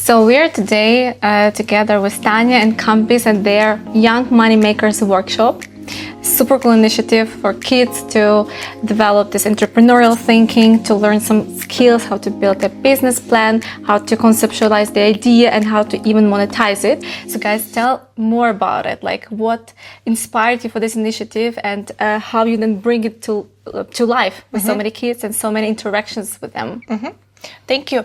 So we're today together with Tetiana and Kambis at their Young Moneymakers workshop. Super cool initiative for kids to develop this entrepreneurial thinking, to learn some skills, how to build a business plan, how to conceptualize the idea, and how to even monetize it. So guys, tell more about it. Like, what inspired you for this initiative, and how you then bring it to life with so many kids and so many interactions with them. Thank you.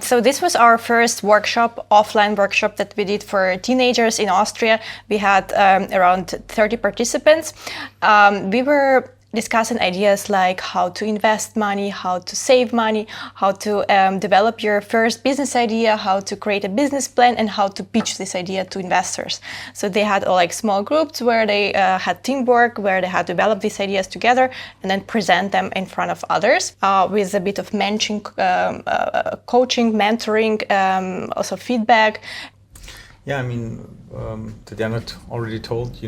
So this was our first workshop, offline workshop that we did for teenagers in Austria. We had around 30 participants. We were discussing ideas like how to invest money, how to save money, how to develop your first business idea, how to create a business plan, and how to pitch this idea to investors. So they had like small groups where they had teamwork, where they had developed these ideas together and then present them in front of others with a bit of mentoring, coaching, mentoring, also feedback. Yeah, I mean, Tetyana already told,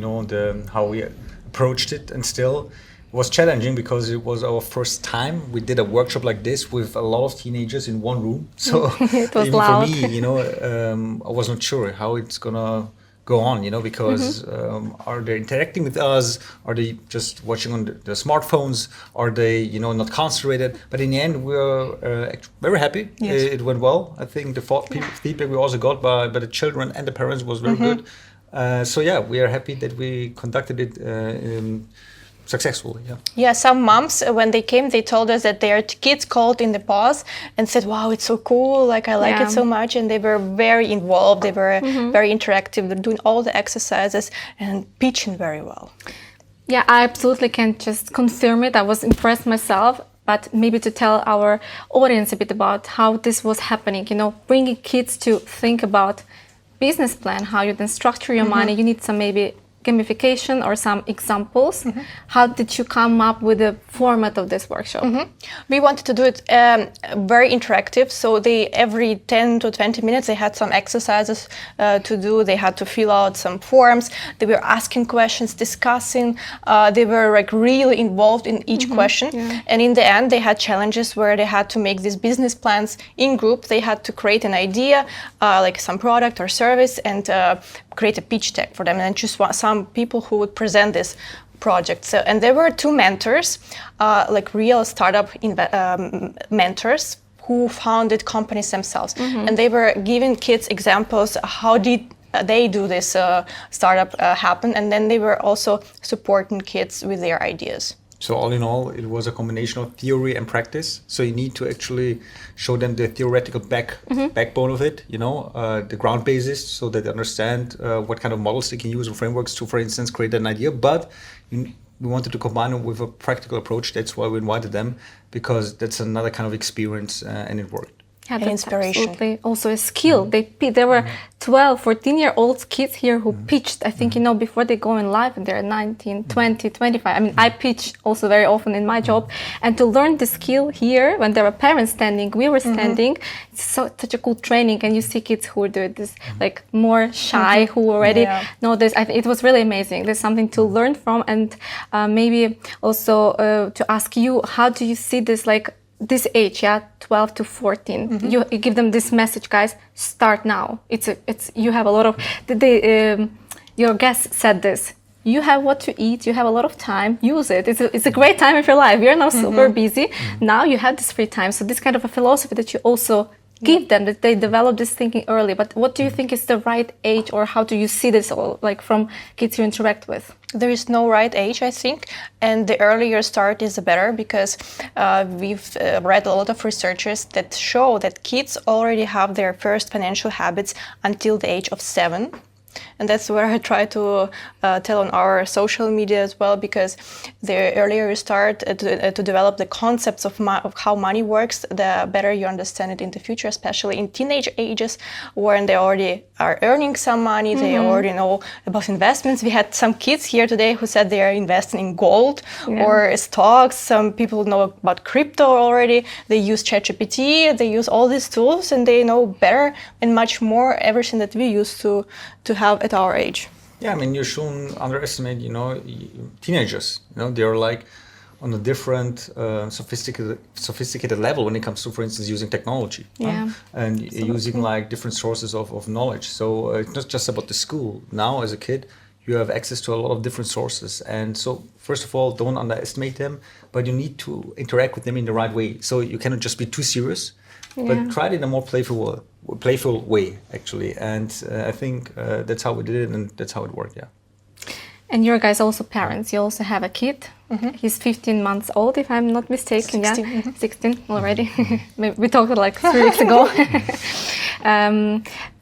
how we approached it, and still it was challenging because it was our first time. We did a workshop like this with a lot of teenagers in one room. So it was even loud. for me, I was not sure how it's gonna go on, because are they interacting with us? Are they just watching on the smartphones? Are they, not concentrated? But in the end, we were very happy. Yes. It went well. I think the feedback we also got by the children and the parents was very good. So yeah, we are happy that we conducted it successfully. Yeah, some moms, when they came, they told us that their kids called in the pause and said, wow, it's so cool, like I like it so much, and they were very involved, they were very interactive, they're doing all the exercises and pitching very well. Yeah, I absolutely can just confirm it. I was impressed myself, but maybe to tell our audience a bit about how this was happening, bringing kids to think about business plan, how you then structure your money. You need some maybe gamification or some examples. How did you come up with the format of this workshop? We wanted to do it very interactive, so every 10 to 20 minutes they had some exercises to do. They had to fill out some forms. They were asking questions, discussing. They were like really involved in each question. And in the end, they had challenges where they had to make these business plans in group. They had to create an idea, like some product or service, and create a pitch deck for them, and choose some people who would present this project. So, and there were two mentors, like real startup mentors who founded companies themselves, and they were giving kids examples how did they do this startup happen, and then they were also supporting kids with their ideas. So all in all, it was a combination of theory and practice. So you need to actually show them the theoretical backbone of it, the ground basis, so that they understand what kind of models they can use or frameworks to, for instance, create an idea. But we wanted to combine it with a practical approach. That's why we invited them, because that's another kind of experience, and it worked. Yeah, that's inspiration. Absolutely also a skill. There were 12, 14-year-old kids here who pitched, I think, before they go in live, and they're 19, 20, 25. I mean, I pitch also very often in my job. And to learn the skill here, when there were parents standing, we were standing, it's such a cool training. And you see kids who do this, like more shy, who already know this. It was really amazing. There's something to learn from. And maybe also to ask you, how do you see this, like, this age, 12 to 14, you give them this message, guys, start now. You have a lot of, your guest said this, you have what to eat, you have a lot of time, use it. It's a great time of your life. You're now super busy. Now you have this free time. So this kind of a philosophy that you also give them, that they develop this thinking early. But what do you think is the right age, or how do you see this all, like, from kids you interact with? There is no right age, I think, and the earlier start is better, because we've read a lot of researchers that show that kids already have their first financial habits until the age of 7. And that's where I try to tell on our social media as well, because the earlier you start to develop the concepts of how money works, the better you understand it in the future, especially in teenage ages, when they already are earning some money, they already know about investments. We had some kids here today who said they are investing in gold or stocks. Some people know about crypto already. They use ChatGPT, they use all these tools, and they know better and much more everything that we used to have at our age. Yeah, I mean, you shouldn't underestimate, teenagers. They're like on a different sophisticated level when it comes to, for instance, using technology and using like different sources of knowledge. So it's not just about the school. Now, as a kid, you have access to a lot of different sources. And so, first of all, don't underestimate them, but you need to interact with them in the right way. So you cannot just be too serious, but try it in a more playful way, actually. And I think that's how we did it, and that's how it worked, yeah. And you're guys also parents. You also have a kid. He's 15 months old, if I'm not mistaken. 16, 16 already. We talked like 3 weeks ago.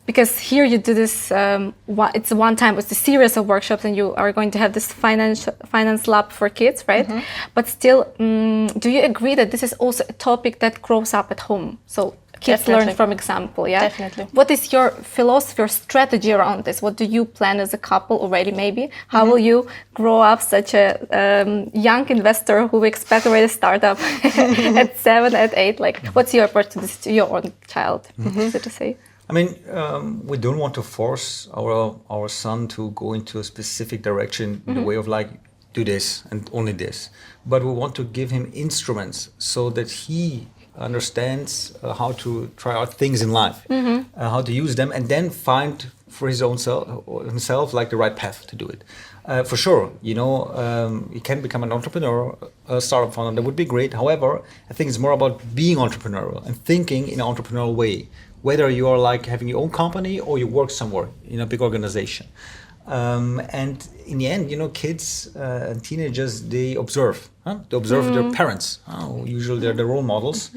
Because here you do this, it's one time, it's a series of workshops, and you are going to have this finance lab for kids, right? But still, do you agree that this is also a topic that grows up at home? So kids learn from example, yeah? Definitely. What is your philosophy or strategy around this? What do you plan as a couple already, maybe? How will you grow up such a young investor who expects already a startup at 7, at 8? Like, what's your approach to this, to your own child, so to say? I mean, we don't want to force our son to go into a specific direction in the way of like, do this and only this. But we want to give him instruments so that he understands how to try out things in life, how to use them, and then find for his own himself like the right path to do it. For sure, you know, he can become an entrepreneur, a startup founder. That would be great. However, I think it's more about being entrepreneurial and thinking in an entrepreneurial way. Whether you are like having your own company or you work somewhere in a big organization. And in the end, you know, kids and teenagers, they observe. They observe their parents. Usually they're the role models.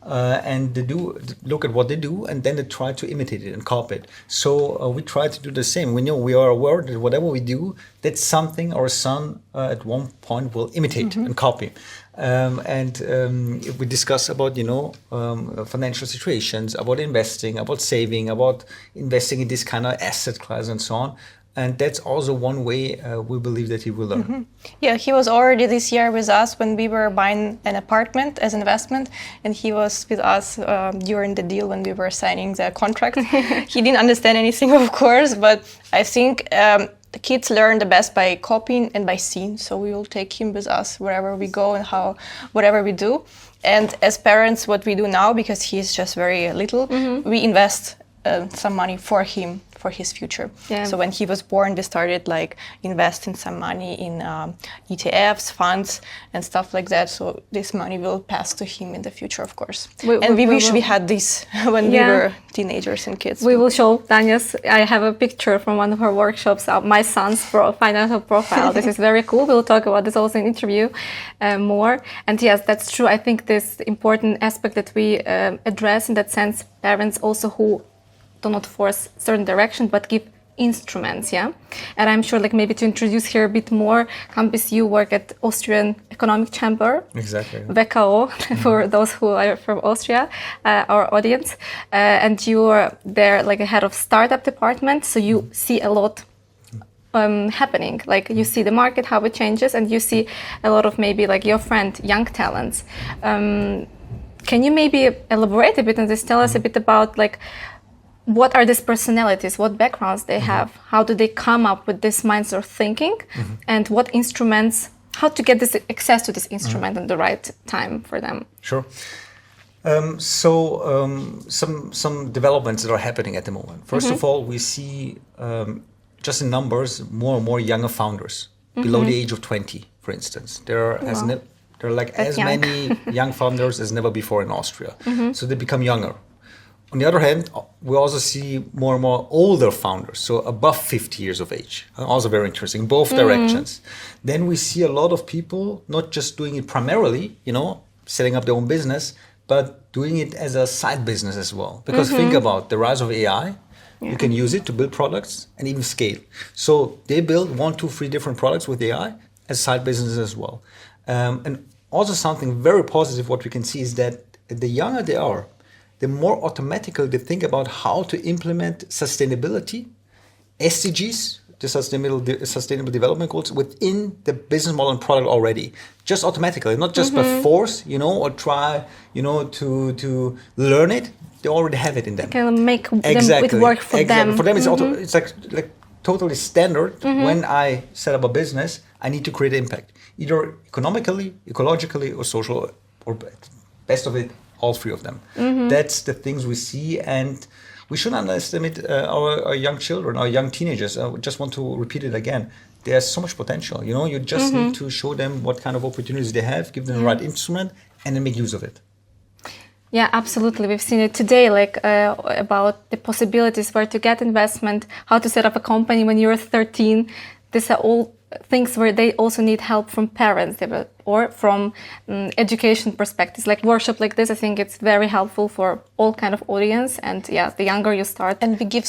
And they do look at what they do, and then they try to imitate it and copy it. So we try to do the same. We know, we are aware that whatever we do, that's something our son at one point will imitate and copy. We discuss about, you know, financial situations, about investing, about saving, about investing in this kind of asset class and so on. And that's also one way we believe that he will learn. Yeah, he was already this year with us when we were buying an apartment as investment, and he was with us during the deal when we were signing the contract. He didn't understand anything, of course, but I think the kids learn the best by copying and by seeing. So we will take him with us wherever we go and whatever we do. And as parents, what we do now, because he's just very little, we invest some money for him, for his future. Yeah. So when he was born, we started like investing some money in ETFs, funds, and stuff like that. So this money will pass to him in the future, of course. We wish we had this when we were teenagers and kids. We will show Tanya's. I have a picture from one of her workshops of my son's financial profile. This is very cool. We'll talk about this also in interview more. And yes, that's true. I think this important aspect that we address in that sense, parents also who do not force certain direction, but give instruments, yeah? And I'm sure, like, maybe to introduce here a bit more, Kambis, you work at Austrian Economic Chamber. Exactly. WKO, for those who are from Austria, our audience. And you are there, like, a head of startup department, so you see a lot happening. Like, you see the market, how it changes, and you see a lot of maybe, like, your friend, young talents. Can you maybe elaborate a bit on this? Tell us a bit about, like, what are these personalities, what backgrounds they have, how do they come up with this mindset of thinking, and what instruments, how to get this access to this instrument at the right time for them? Sure. Some developments that are happening at the moment. First of all, we see just in numbers more and more younger founders below the age of 20, for instance. There are like as many young founders as never before in Austria. So they become younger. On the other hand, we also see more and more older founders, so above 50 years of age. Also very interesting, both directions. Then we see a lot of people not just doing it primarily, you know, setting up their own business, but doing it as a side business as well. Because think about the rise of AI. You can use it to build products and even scale. So they build 1, 2, 3 different products with AI as side businesses as well. And also something very positive, what we can see is that the younger they are, the more automatically they think about how to implement sustainability, SDGs, the Sustainable Development Goals, within the business model and product already. Just automatically, not just by force, you know, or try, you know, to learn it. They already have it in them. Can make them it work for them. For them, it's it's like totally standard. When I set up a business, I need to create impact. either economically, ecologically, or social, or best of it, all three of them. That's the things we see, and we shouldn't underestimate our young children, our young teenagers. I just want to repeat it again. There's so much potential. You just need to show them what kind of opportunities they have, give them the right instrument, and then make use of it. Yeah, absolutely. We've seen it today, about the possibilities where to get investment, how to set up a company when you're 13. These are all things where they also need help from parents or from education perspectives. Like workshop like this, I think it's very helpful for all kind of audience. And yeah, the younger you start. And we give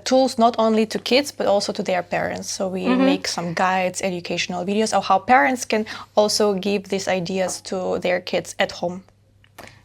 tools not only to kids, but also to their parents. So we make some guides, educational videos of how parents can also give these ideas to their kids at home.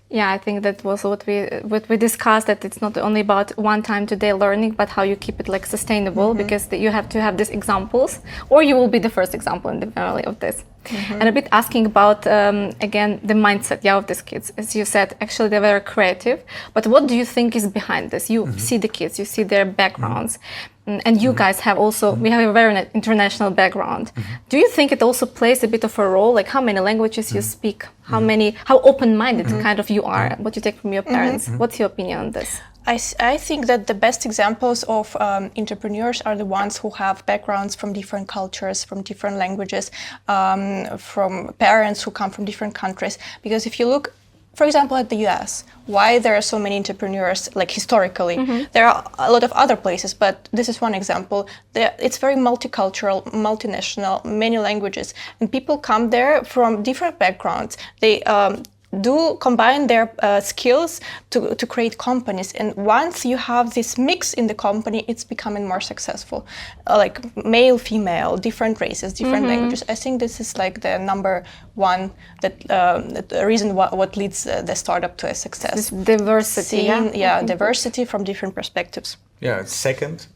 Yeah, I think that was what we discussed, that it's not only about one time today learning, but how you keep it sustainable, because you have to have these examples, or you will be the first example in the family of this. And a bit asking about, again, the mindset of these kids. As you said, actually they're very creative, but what do you think is behind this? You see the kids, you see their backgrounds, and you guys have also, we have a very international background. Do you think it also plays a bit of a role, like how many languages you speak, how open-minded kind of you are, what you take from your parents? What's your opinion on this? I think that the best examples of entrepreneurs are the ones who have backgrounds from different cultures, from different languages, from parents who come from different countries. Because if you look, for example, at the US, why there are so many entrepreneurs, historically. There are a lot of other places, but this is one example. It's very multicultural, multinational, many languages, and people come there from different backgrounds. They do combine their skills to create companies, and once you have this mix in the company, it's becoming more successful. Like male, female, different races, different languages. I think this is the number one the reason what leads the startup to a success. This diversity, diversity from different perspectives. Yeah. Second,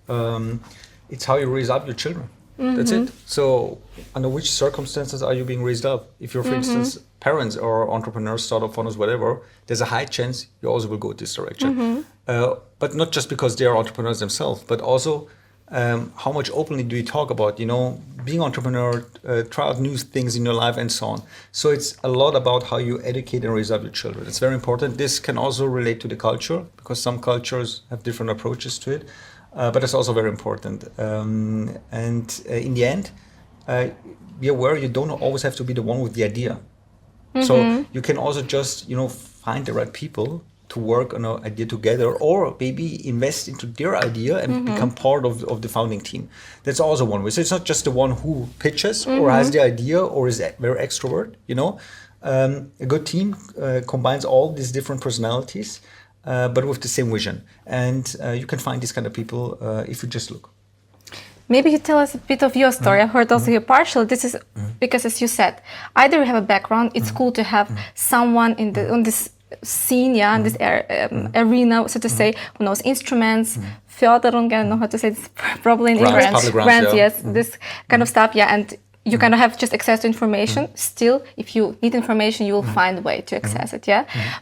it's how you raise up your children. That's it. So under which circumstances are you being raised up? If you're, for instance, parents or entrepreneurs, startup founders, whatever, there's a high chance you also will go this direction. But not just because they are entrepreneurs themselves, but also how much openly do you talk about, being entrepreneur, try out new things in your life and so on. So it's a lot about how you educate and raise up your children. It's very important. This can also relate to the culture, because some cultures have different approaches to it. But it's also very important. And in the end, be aware you don't always have to be the one with the idea. So you can also just, find the right people to work on an idea together, or maybe invest into their idea and become part of the founding team. That's also one way. So it's not just the one who pitches or has the idea or is very extrovert, A good team combines all these different personalities, but with the same vision. And you can find these kind of people if you just look. Maybe you tell us a bit of your story. I heard also your partial. This is because, as you said, either you have a background, it's cool to have someone on this scene, in this arena, so to say, who knows instruments, Förderung, I don't know how to say this properly in English. Grants, yes, this kind of stuff, and you kind of have just access to information. Still, if you need information, you will find a way to access it,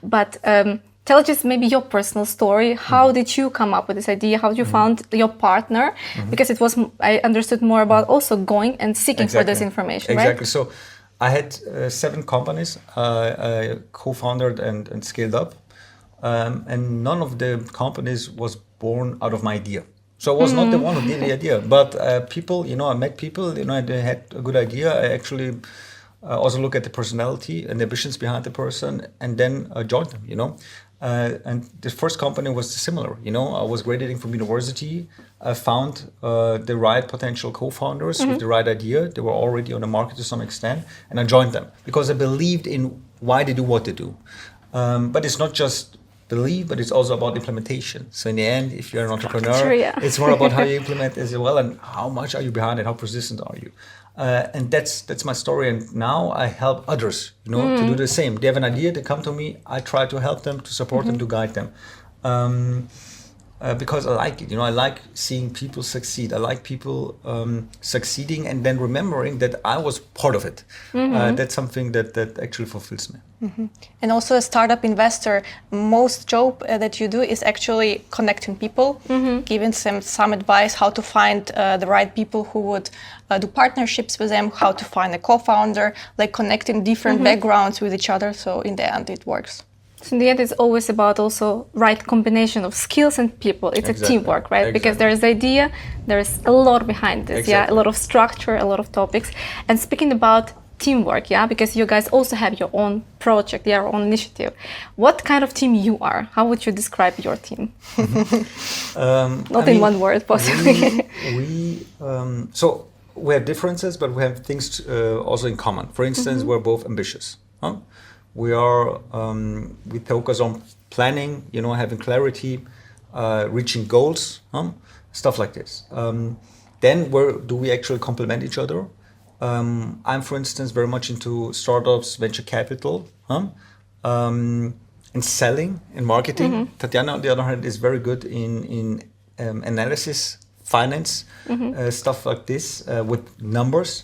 But tell just maybe your personal story. How did you come up with this idea? How you found your partner? Because it was, I understood more about also going and seeking for this information, right? Exactly. So I had 7 companies I co-founded and scaled up. And none of the companies was born out of my idea. So I was not the one who did the idea. But people, I met people, they had a good idea. I actually also look at the personality and the ambitions behind the person, and then joined them, And the first company was similar, I was graduating from university. I found the right potential co-founders with the right idea. They were already on the market to some extent, and I joined them because I believed in why they do what they do. But it's not just believe, but it's also about implementation. So in the end, if you're an entrepreneur, it's more about how you implement as well, and how much are you behind it, how persistent are you. And that's my story. And now I help others, to do the same. They have an idea, they come to me. I try to help them, to support them, to guide them. because I like it. I like seeing people succeed. I like people succeeding and then remembering that I was part of it. That's something that actually fulfills me. And also, a startup investor, most job that you do is actually connecting people, giving them some advice how to find the right people who would do partnerships with them, how to find a co-founder, like connecting different backgrounds with each other. So in the end, it works. So in the end, it's always about also right combination of skills and people. It's a teamwork, right? Because there is the idea, there is a lot behind this, a lot of structure, a lot of topics. And speaking about teamwork, because you guys also have your own project, your own initiative. What kind of team you are? How would you describe your team? Not in one word, possibly. So we have differences, but we have things also in common. For instance, we're both ambitious. We focus on planning, having clarity, reaching goals, stuff like this. Then where do we actually complement each other? I'm, for instance, very much into startups, venture capital, and selling and marketing. Tetyana, on the other hand, is very good in analysis, finance, stuff like this with numbers,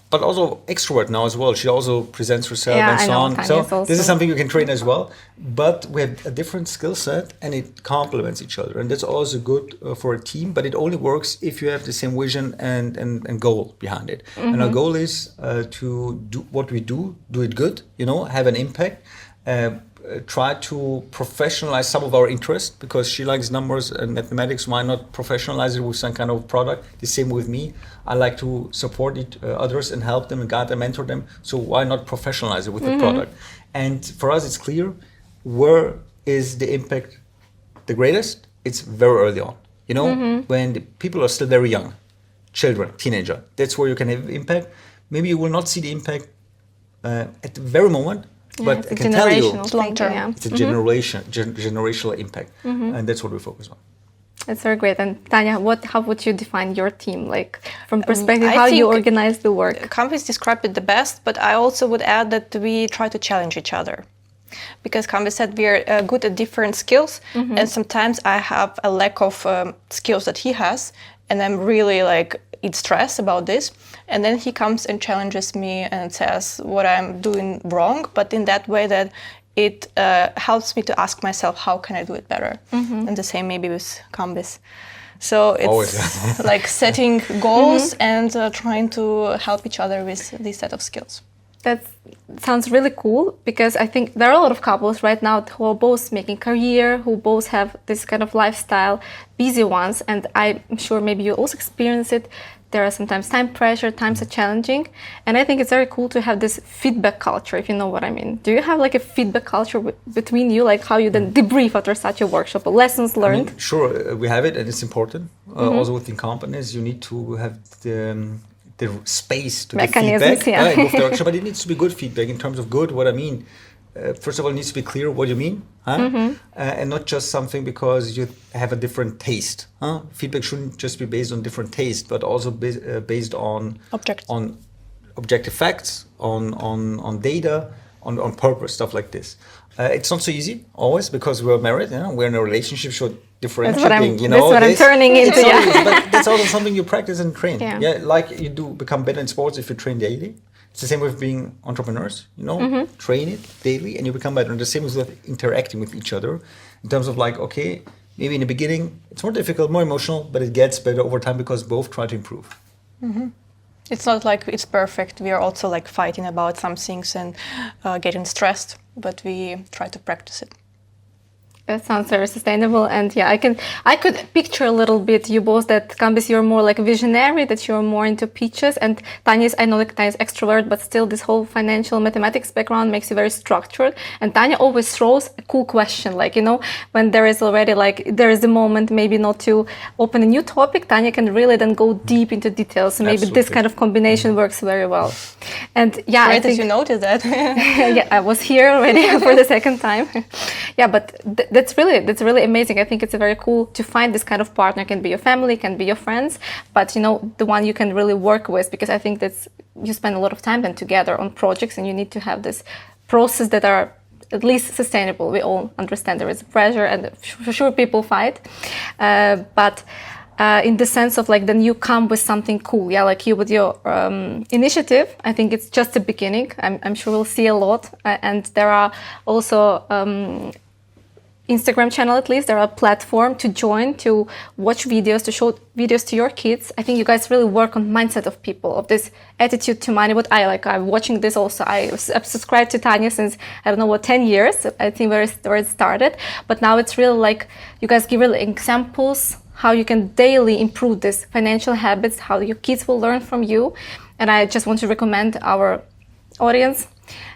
but also extrovert now as well. She also presents herself and so on. So this is something you can train as well. But we have a different skill set and it complements each other. And that's also good for a team, but it only works if you have the same vision and goal behind it. And our goal is to do what we do it good, have an impact, try to professionalize some of our interests, because she likes numbers and mathematics. Why not professionalize it with some kind of product? The same with me. I like to support others and help them and guide them, mentor them. So why not professionalize it with the product? And for us, it's clear where is the impact the greatest? It's very early on. When the people are still very young, children, teenager. That's where you can have impact. Maybe you will not see the impact at the very moment. But I can tell you, long term. It's a generational impact, and that's what we focus on. That's very great. And Tanya, how would you define your team, like from perspective how you organize the work? Kambis described it the best, but I also would add that we try to challenge each other. Because Kambis said we are good at different skills, and sometimes I have a lack of skills that he has, and I'm really in stress about this. And then he comes and challenges me and says what I'm doing wrong, but in that way that it helps me to ask myself, how can I do it better? And the same maybe with Kambis. So it's like setting goals and trying to help each other with this set of skills. That sounds really cool, because I think there are a lot of couples right now who are both making career, who both have this kind of lifestyle, busy ones, and I'm sure maybe you also experience it. There are sometimes time pressure, times are challenging, and I think it's very cool to have this feedback culture, if you know what I mean. Do you have a feedback culture between you, how you then debrief after such a workworkshop, lessons learned? Sure, we have it, and it's important. Also within companies, you need to have the space to give feedback in both directions, but it needs to be good feedback. In terms of good, what I mean, first of all, it needs to be clear what you mean, and not just something because you have a different taste. Feedback shouldn't just be based on different taste, but also based on objective facts, on data, on purpose, stuff like this. It's not so easy always, because we're married. We're in a relationship, so differentiating. That's what I'm turning into. But that's also something you practice and train. Like you do become better in sports if you train daily. It's the same with being entrepreneurs. Train it daily and you become better. And the same is with interacting with each other in terms of okay, maybe in the beginning it's more difficult, more emotional, but it gets better over time because both try to improve. It's not like it's perfect. We are also fighting about some things and getting stressed, but we try to practice it. That sounds very sustainable, and I could picture a little bit you both, that Kambis, you're more visionary, that you're more into pitches, and Tanya, I know that Tanya is extrovert, but still this whole financial mathematics background makes you very structured. And Tanya always throws a cool question, when there is already there is a moment maybe not to open a new topic, Tanya can really then go deep into details. So maybe this kind of combination works very well. And Great that you noticed that. I was here already for the second time. But that's really amazing. I think it's very cool to find this kind of partner. Can be your family, can be your friends, but the one you can really work with, because I think you spend a lot of time then together on projects, and you need to have this process that are at least sustainable. We all understand there is pressure and for sure people fight, but in the sense of like then you come with something cool, yeah, like you with your initiative. I think it's just the beginning. I'm sure we'll see a lot, and there are also Instagram channel, at least there are a platform to join, to watch videos, to show videos to your kids. I think you guys really work on mindset of people, of this attitude to money. What I like, I'm watching this also. I've subscribed to Tetyana since, I don't know what, 10 years, I think where it started. But now it's really like, you guys give really examples how you can daily improve this financial habits, how your kids will learn from you. And I just want to recommend our audience,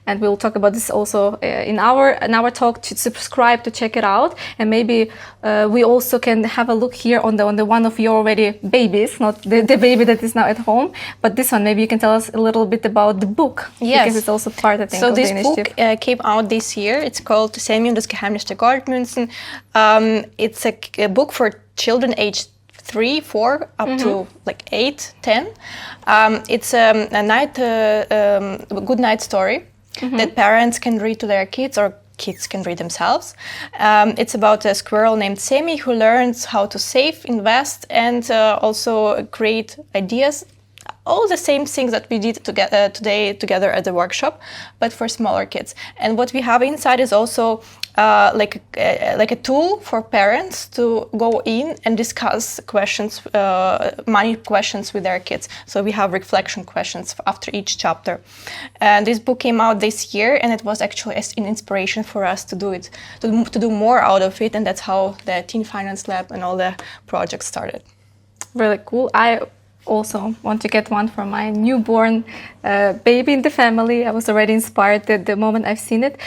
and we'll talk about this also in our talk, to subscribe, to check it out. And maybe we also can have a look here on the one of your already babies, not the baby that is now at home, but this one. Maybe you can tell us a little bit about the book. Yes. Because it's also part, I think, so of the this initiative. book came out this year. It's called Semi und das Geheimnis der Goldmünzen. It's a book for children aged 3, 4, up to like 8, 10. It's a good night story that parents can read to their kids, or kids can read themselves. It's about a squirrel named Semi who learns how to save, invest, and also create ideas. All the same things that we did today together at the workshop, but for smaller kids. And what we have inside is also like a tool for parents to go in and discuss questions, money questions with their kids. So we have reflection questions after each chapter. And this book came out this year, and it was actually an inspiration for us to do it, to do more out of it. And that's how the Teen Finance Lab and all the projects started. Really cool. I also want to get one for my newborn baby in the family. I was already inspired the moment I've seen it.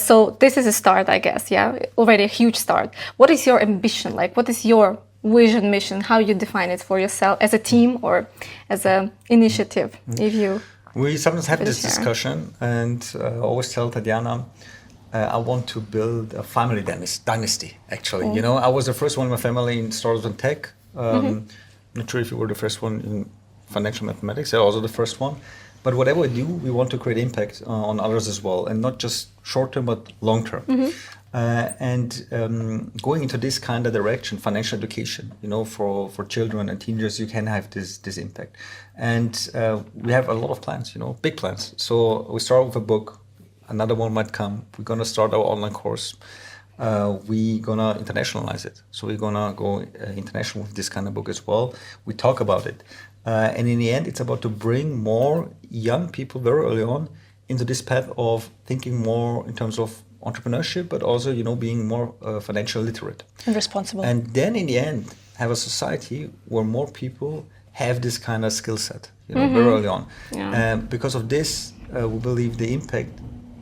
So this is a start, I guess, yeah? Already a huge start. What is your ambition? Like, what is your vision, mission? How you define it for yourself as a team or as an initiative? If you... We sometimes have this discussion, and I always tell Tetyana, I want to build a family dynasty, actually. You know, I was the first one in my family in startups and tech. Not sure if you were the first one in financial mathematics. I'm also the first one. But whatever we do, we want to create impact on others as well, and not just short term, but long term. Going into this kind of direction, financial education, you know, for children and teenagers, you can have this impact. And we have a lot of plans, you know, big plans. So we start with a book. Another one might come. We're gonna start our online course. We're gonna internationalize it. So we're gonna go international with this kind of book as well. We talk about it. And in the end, it's about to bring more young people very early on into this path of thinking more in terms of entrepreneurship, but also, you know, being more financially literate. And responsible. And then in the end, have a society where more people have this kind of skill set, you know, very early on. Yeah. Because of this, we believe the impact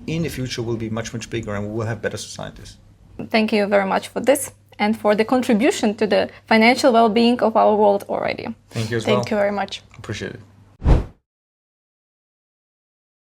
in the future will be much, much bigger, and we will have better societies. Thank you very much for this and for the contribution to the financial well-being of our world already. Thank you as well. Thank you very much. Appreciate it.